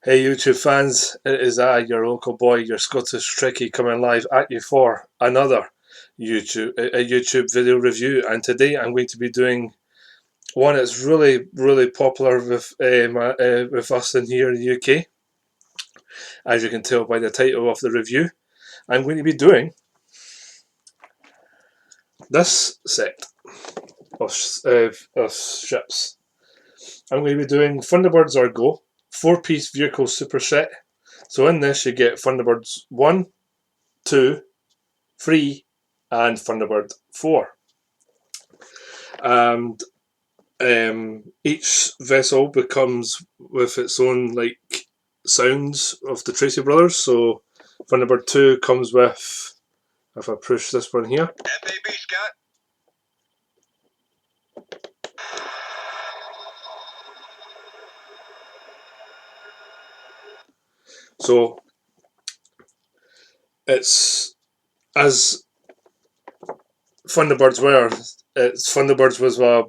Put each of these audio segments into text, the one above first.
Hey YouTube fans, it is I, your local boy, your Scottish Tricky, coming live at you for another YouTube video review. And today I'm going to be doing one that's really popular with us in here in the UK. As you can tell by the title of the review, I'm going to be doing this set of ships. I'm going to be doing Thunderbirds or Go 4-piece vehicle super set. So in this you get Thunderbirds 1, 2, 3 and Thunderbird 4. And each vessel becomes with its own sounds of the Tracy Brothers. So Thunderbird 2 comes with, if I push this one here, FAB Scott. So it's as Thunderbirds were. Thunderbirds was a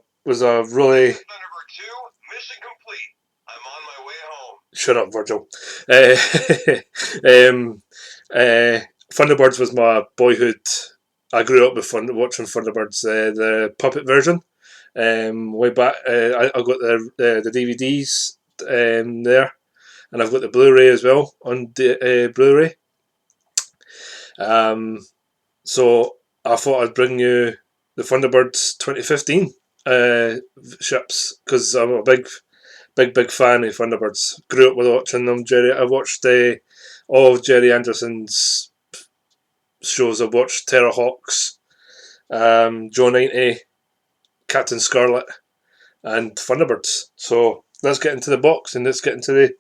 really. Thunderbird 2, mission complete. I'm on my way home. Shut up, Virgil. Thunderbirds was my boyhood. I grew up with watching Thunderbirds, the puppet version. Way back, I got the DVDs there, and I've got the Blu-ray as well on Blu-ray. So I thought I'd bring you the Thunderbirds 2015 ships because I'm a big fan of Thunderbirds. Grew up with watching them. I watched all of Jerry Anderson's shows. I watched Terrorhawks, Joe 90, Captain Scarlet, and Thunderbirds. So let's get into the box and let's get into the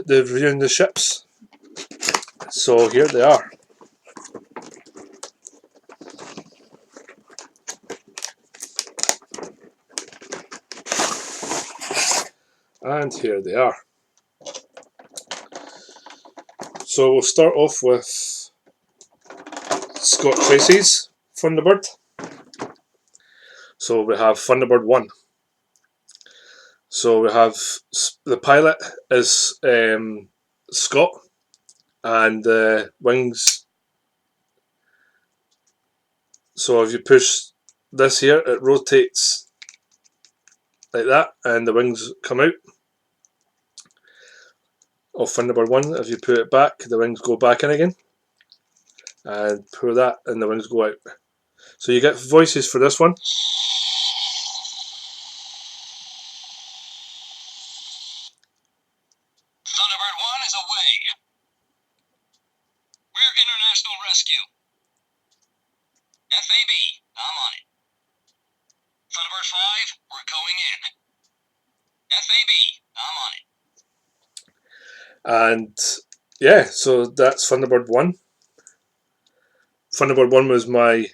reviewing the ships. So here they are. And here they are. So we'll start off with Scott Tracy's Thunderbird. So we have Thunderbird 1. So we have the pilot is Scott, and the wings. So if you push this here, it rotates like that, and the wings come out of Thunderbird 1. If you put it back, the wings go back in again, and pull that, and the wings go out. So you get voices for this one. Thunderbird 1 is away. We're international rescue. FAB, I'm on it. Thunderbird 5, we're going in. FAB, I'm on it. And yeah, so that's Thunderbird 1. Thunderbird 1 was my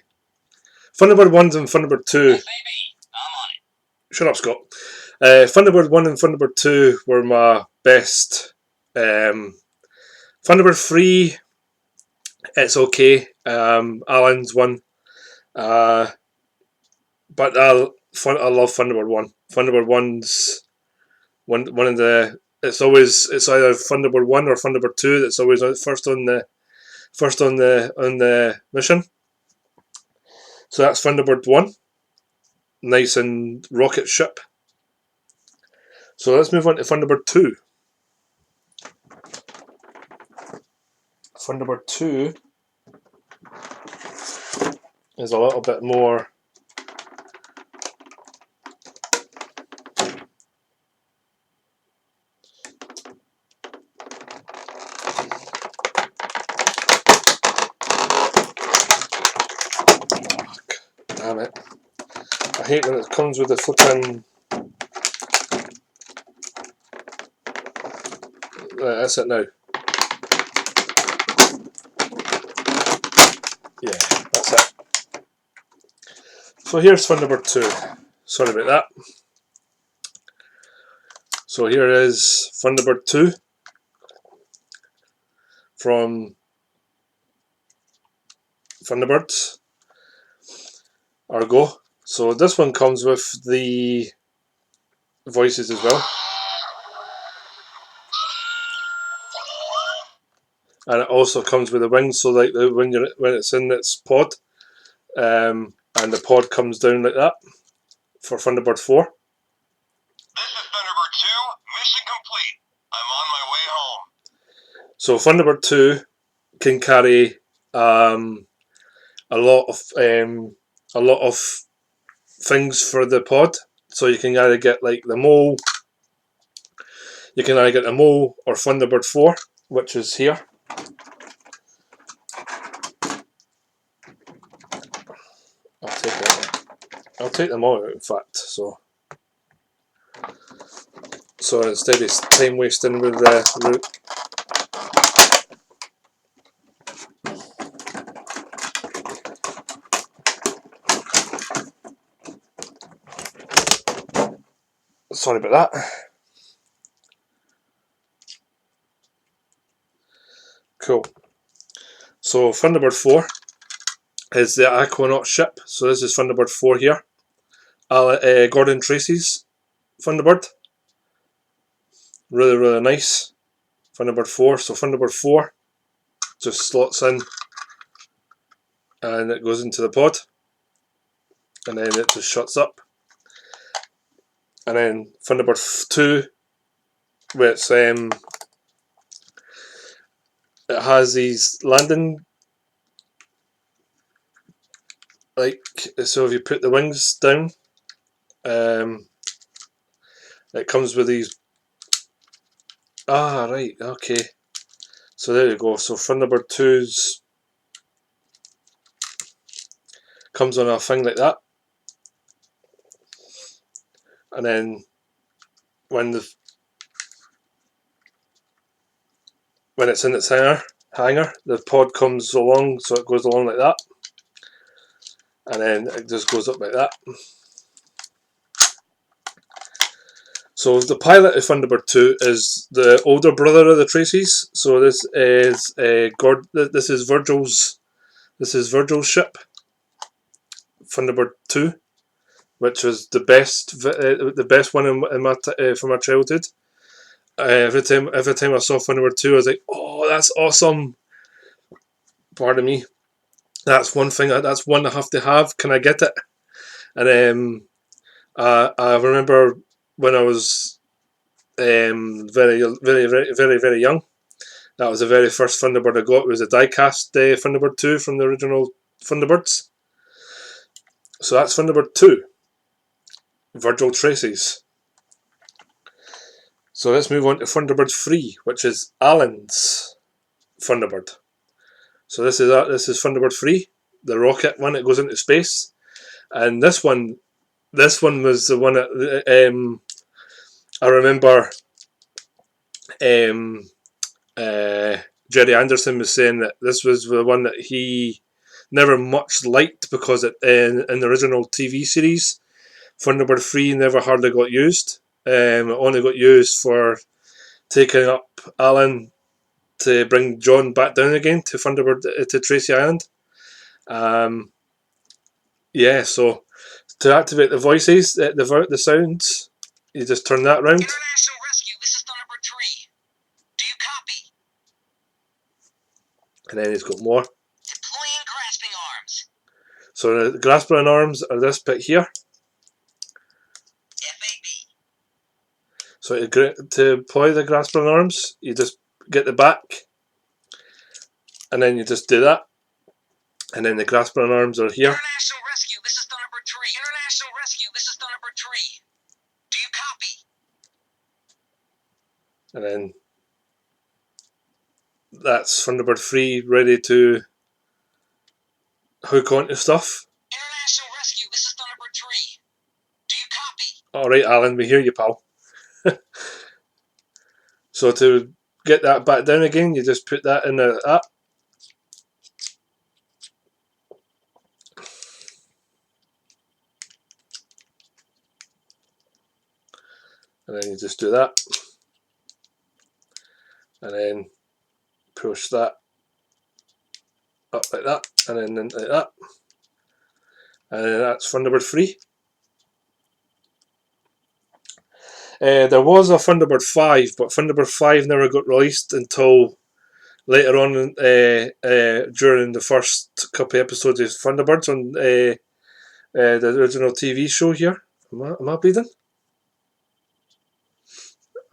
Thunderbird 1 and Thunderbird 2. FAB, I'm on it. Shut up, Scott. Thunderbird 1 and Thunderbird 2 were my best. Thunderbird 3, it's okay. Alan's one. But I love Thunderbird 1. Thunderbird 1's one of the. It's either Thunderbird 1 or Thunderbird 2 that's always first on the mission. So that's Thunderbird 1. Nice and rocket ship. So let's move on to Thunderbird 2. Thunderbird 2 is a little bit more. Damn it. I hate when it comes with the flipping. That's it now. Yeah, that's it. So here's Thunderbird 2. Sorry about that. So here is Thunderbird 2 from Thunderbirds. Argo. So this one comes with the voices as well. and it also comes with the wings. So like when it's in its pod, and the pod comes down like that for Thunderbird 4. This is Thunderbird 2. Mission complete. I'm on my way home. So Thunderbird 2 can carry a lot of things for the pod. So you can either get like the mole, or Thunderbird 4, which is here. I'll take them all out, in fact. So instead of time wasting with the route. Sorry about that. Cool. So Thunderbird 4 is the Aquanaut ship. So this is Thunderbird 4 here. Gordon Tracy's Thunderbird. Really, really nice. Thunderbird 4. So Thunderbird 4 just slots in and it goes into the pod. And then it just shuts up. And then Thunderbird 2, which it has these landing, like, so if you put the wings down, it comes with these. Right, okay. So there you go. So Thunderbird 2's comes on a thing like that, and then when it's in its hanger, the pod comes along, so it goes along like that, and then it just goes up like that. So the pilot of Thunderbird 2 is the older brother of the Tracys. So this is This is Virgil's ship, Thunderbird 2, which was the best one from my childhood. Every time I saw Thunderbird 2, I was like, "Oh, that's awesome!" Pardon me. That's one thing. That's one I have to have. Can I get it? And I remember when I was very, very, very, very, very young. That was the very first Thunderbird I got. It was a die-cast Thunderbird 2 from the original Thunderbirds. So that's Thunderbird 2. Virgil Tracy's. So let's move on to Thunderbird 3, which is Alan's Thunderbird. So this is Thunderbird 3, the rocket one. It goes into space, and this one was the one that I remember. Jerry Anderson was saying that this was the one that he never much liked because in the original TV series, Thunderbird 3 never hardly got used. It only got used for taking up Alan to bring John back down again to to Tracy Island. So to activate the voices, the sounds, you just turn that around. International Rescue, this is Thunderbird 3. Do you copy? And then he's got more. Deploying grasping arms. So the grasping arms are this bit here. FAB. So to deploy the grasping arms, you just get the back, and then you just do that, and then the grasping arms are here. International Rescue, this is Thunderbird 3. International Rescue, this is Thunderbird 3. Do you copy? And then that's Thunderbird 3 ready to hook onto stuff. International Rescue, this is Thunderbird 3. Do you copy? Alright, Alan, we hear you, pal. So to get that back down again, you just put that in the app. And then you just do that. And then push that up like that, and then like that. And then that's Thunderbird 3. There was a Thunderbird 5, but Thunderbird 5 never got released until later on during the first couple of episodes of Thunderbirds on the original TV show here. Am I bleeding?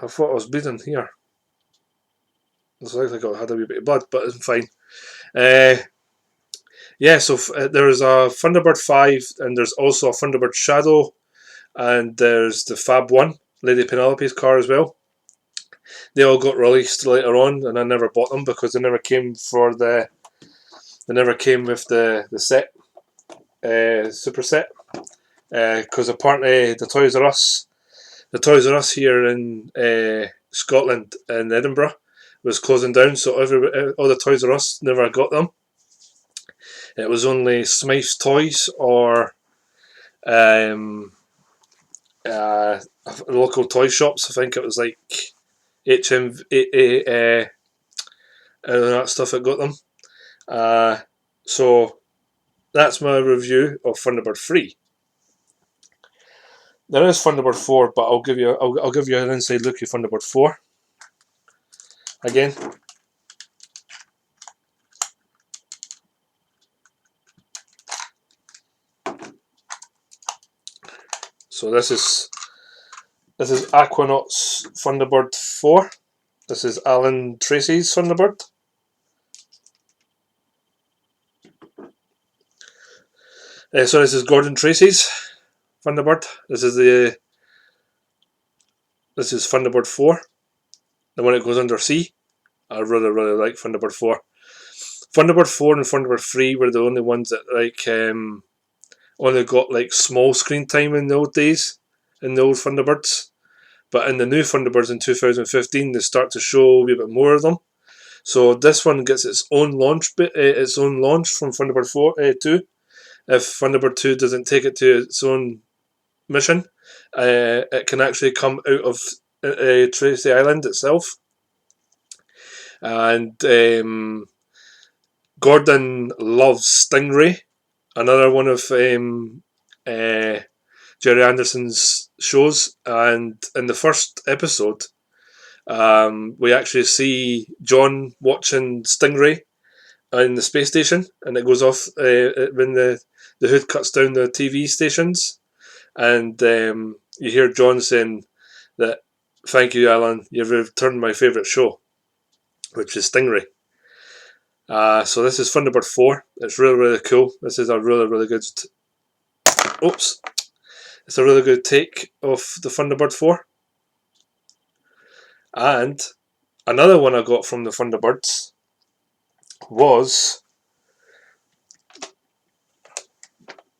I thought I was bleeding here. It's like I had a wee bit of blood, but it's fine. Yeah, so there's a Thunderbird 5, and there's also a Thunderbird Shadow, and there's the Fab 1, Lady Penelope's car as well. They all got released later on, and I never bought them because they never came for the. They never came with the set, super set, because apparently the Toys R Us here in Scotland and Edinburgh was closing down, so all the Toys R Us never got them. It was only Smythe's Toys or local toy shops. I think it was like HM and that stuff that got them. So that's my review of Thunderbird 3. There is Thunderbird 4, but I'll give you an inside look at Thunderbird 4 again. So this is Aquanaut's Thunderbird 4. This is Alan Tracy's Thunderbird. So this is Gordon Tracy's Thunderbird. This is Thunderbird 4, the one that goes under C. I really like Thunderbird 4. Thunderbird 4 and Thunderbird 3 were the only ones that only got like small screen time in the old days, in the old Thunderbirds. But in the new Thunderbirds in 2015, they start to show a wee bit more of them. So this one gets its own launch from Thunderbird 2. If Thunderbird 2 doesn't take it to its own mission, it can actually come out of Tracy Island itself. And Gordon loves Stingray, another one of Jerry Anderson's shows. And in the first episode, we actually see John watching Stingray in the space station, and it goes off when the hood cuts down the TV stations, and you hear John saying that, "Thank you, Alan, you've returned my favourite show," which is Stingray. So this is Thunderbird 4. It's really cool. This is a really good. It's a really good take of the Thunderbird 4. And another one I got from the Thunderbirds was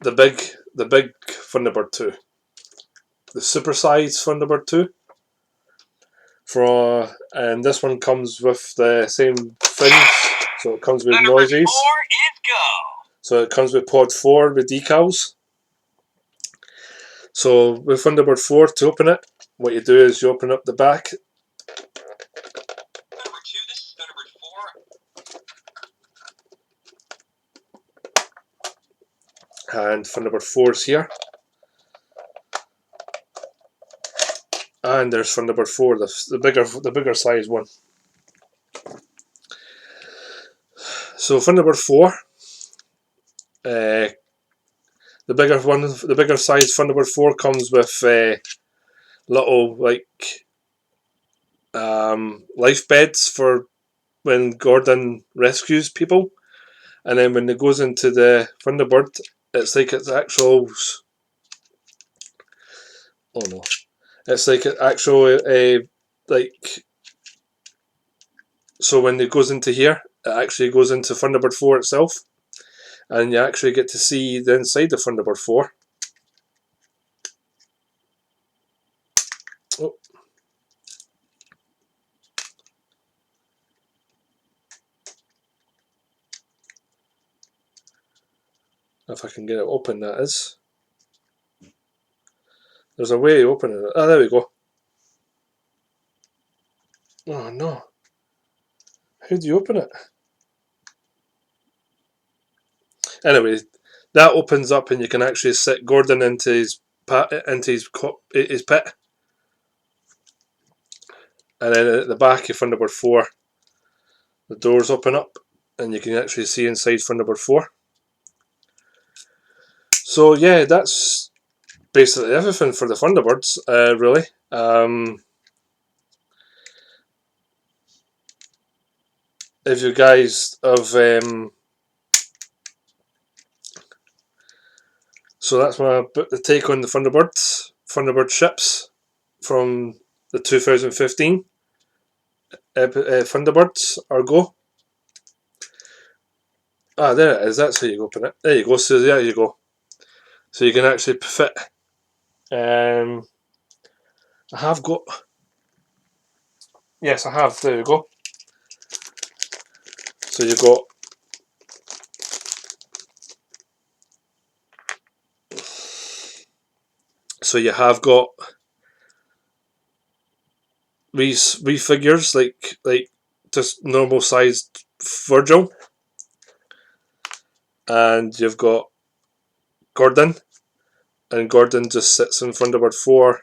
the big Thunderbird 2, the supersized Thunderbird 2. And this one comes with the same things, so it comes with noises. So it comes with Pod 4 with decals. So with Thunderbird 4, to open it, what you do is you open up the back. Number 2, this is Thunderbird 4. And Thunderbird 4 is here. And there's Thunderbird 4, the bigger size one. So Thunderbird 4, the bigger size Thunderbird 4 comes with little life beds for when Gordon rescues people, and then when it goes into the Thunderbird, it's like it's actual. Oh no! It's like an actual So when it goes into here, it actually goes into Thunderbird 4 itself, and you actually get to see the inside of Thunderbird 4. Oh. If I can get it open, that is. There's a way of opening it. Ah, there we go. Oh no. How do you open it? Anyway, that opens up and you can actually sit Gordon into his pit. And then at the back of Thunderbird 4, the doors open up and you can actually see inside Thunderbird 4. So yeah, that's basically everything for the Thunderbirds, really. If you guys have, so that's my take on the Thunderbird ships from the 2015 Thunderbirds or go. Ah, there it is. That's how you open it. There you go. So there you go. So you can actually fit. I have got. Yes, I have. There you go. So you got. So you have got these figures like just normal sized Virgil, and you've got Gordon, and Gordon just sits in Thunderbird 4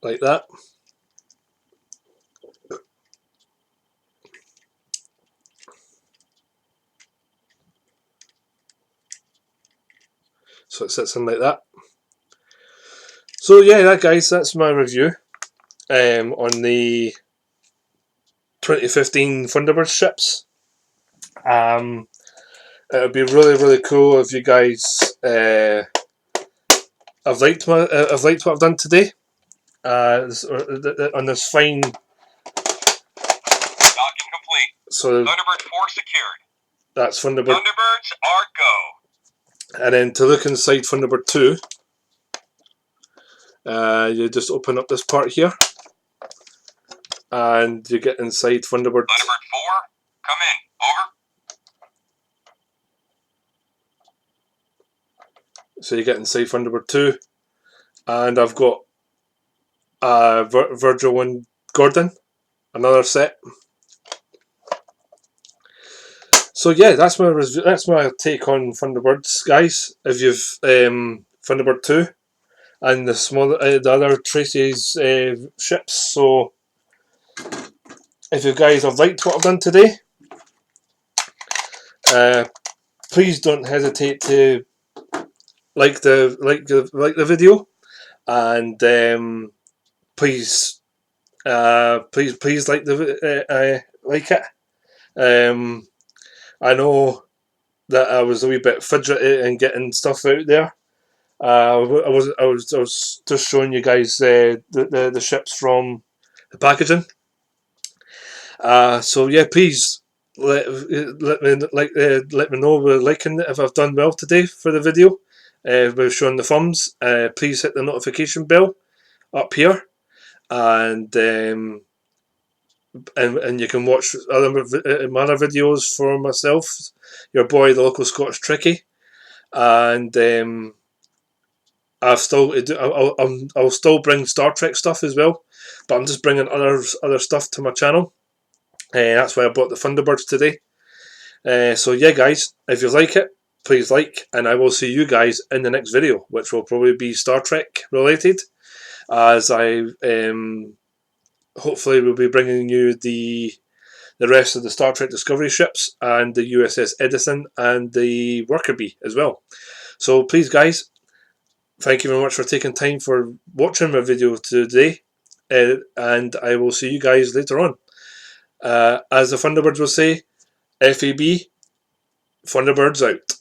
like that. So it sits in like that. So yeah, that guys, that's my review on the 2015 Thunderbird ships. It would be really cool if you guys I've liked what I've done today. On this fine. Docking complete. So Thunderbird 4 secured. That's Thunderbird. Thunderbirds are go. And then to look inside Thunderbird 2, you just open up this part here, and you get inside Thunderbird. Thunderbird 4, come in. Over. So you get inside Thunderbird 2, and I've got Virgil and Gordon, another set. So yeah, that's my take on Thunderbirds, guys. If you've Thunderbird 2 and the other Tracy's ships. So if you guys have liked what I've done today, please don't hesitate to like the video, and please like like it. I know that I was a wee bit fidgety in getting stuff out there. I was just showing you guys the ships from the packaging. So yeah, please let me know liking it if I've done well today for the video. We're showing the thumbs. Please hit the notification bell up here, and you can watch my other videos for myself, your boy, the local Scottish Tricky, and I'll still bring Star Trek stuff as well, but I'm just bringing other stuff to my channel. That's why I bought the Thunderbirds today. So yeah, guys, if you like it, please like, and I will see you guys in the next video, which will probably be Star Trek related, as I hopefully will be bringing you the rest of the Star Trek Discovery ships and the USS Edison and the Worker Bee as well. So please, guys, thank you very much for taking time for watching my video today, and I will see you guys later on. As the Thunderbirds will say, FAB, Thunderbirds out.